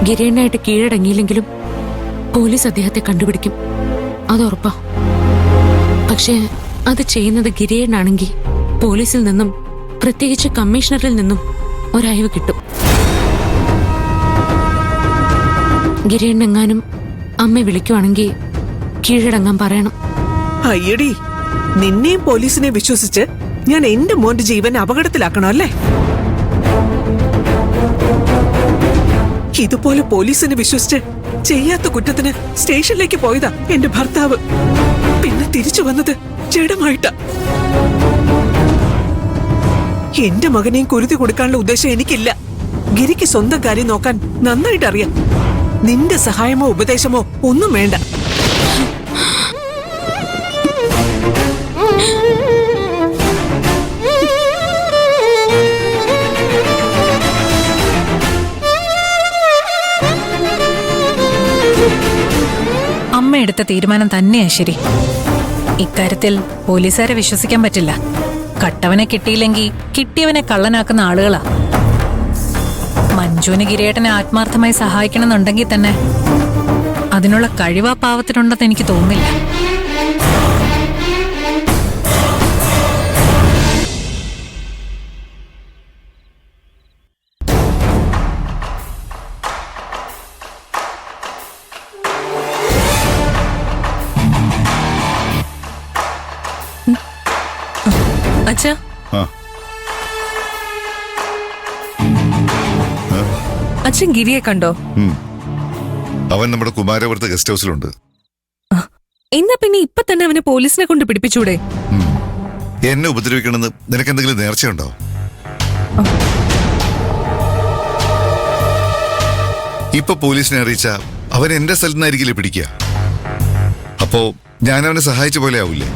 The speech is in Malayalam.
ഗിരിയണ്ണായിട്ട് കീഴടങ്ങിയില്ലെങ്കിലും പോലീസ് അദ്ദേഹത്തെ കണ്ടുപിടിക്കും, അതുറപ്പാ. പക്ഷേ അത് ചെയ്യുന്നത് ഗിരിയണ്ണാണെങ്കിൽ പോലീസിൽ നിന്നും, പ്രത്യേകിച്ച് കമ്മീഷണറിൽ നിന്നും ഒരയവ് കിട്ടും. ഗിരിയണ്ണെങ്ങാനും അമ്മ വിളിക്കുവാണെങ്കിൽ കീഴടങ്ങാൻ പറയണം. അയ്യടി, നിന്നെയും പോലീസിനെ വിശ്വസിച്ച് ഞാൻ എന്റെ മോന്റെ ജീവൻ അപകടത്തിലാക്കണോ അല്ലേ? ഇതുപോലെ പോലീസിനെ വിശ്വസിച്ച് ചെയ്യാത്ത കുറ്റത്തിന് സ്റ്റേഷനിലേക്ക് പോയതാ എന്റെ ഭർത്താവ്. പിന്നെ തിരിച്ചു വന്നത് ജഡമായിട്ടാ. എന്റെ മകനെയും കുരുതി കൊടുക്കാനുള്ള ഉദ്ദേശം എനിക്കില്ല. ഗിരിക്ക് സ്വന്തം കാര്യം നോക്കാൻ നന്നായിട്ട് അറിയാം. നിന്റെ സഹായമോ ഉപദേശമോ ഒന്നും വേണ്ട. അമ്മ എടുത്ത തീരുമാനം തന്നെയാ ശരി. ഇക്കാര്യത്തിൽ പോലീസുകാരെ വിശ്വസിക്കാൻ പറ്റില്ല. കട്ടവനെ കിട്ടിയില്ലെങ്കിൽ കിട്ടിയവനെ കള്ളനാക്കുന്ന ആളുകളാ. മഞ്ജുവിന് ഗിരിയേട്ടനെ ആത്മാർത്ഥമായി സഹായിക്കണമെന്നുണ്ടെങ്കിൽ തന്നെ അതിനുള്ള കഴിവാ പാവത്തിനുണ്ടെന്ന് എനിക്ക് തോന്നുന്നില്ല. അച്ഛാ, അച്ഛൻ ഗിരിയെ കണ്ടോ? അവൻ നമ്മുടെ കുമാരപുരത്ത് ഗസ്റ്റ് ഹൗസിലുണ്ട്. എന്നാ പിന്നെ ഇപ്പൊ തന്നെ അവനെ പോലീസിനെ കൊണ്ട് പിടിപ്പിച്ചൂടെ? എന്നെ ഉപദ്രവിക്കണമെന്ന് നിനക്ക് എന്തെങ്കിലും നേർച്ചയുണ്ടോ? ഇപ്പൊ പോലീസിനെ അറിയിച്ച അവൻ എന്റെ സ്ഥലത്ത് നിന്നായിരിക്കില്ലേ പിടിക്കുക. അപ്പോ ഞാൻ അവനെ സഹായിച്ച പോലെ ആവൂലേ?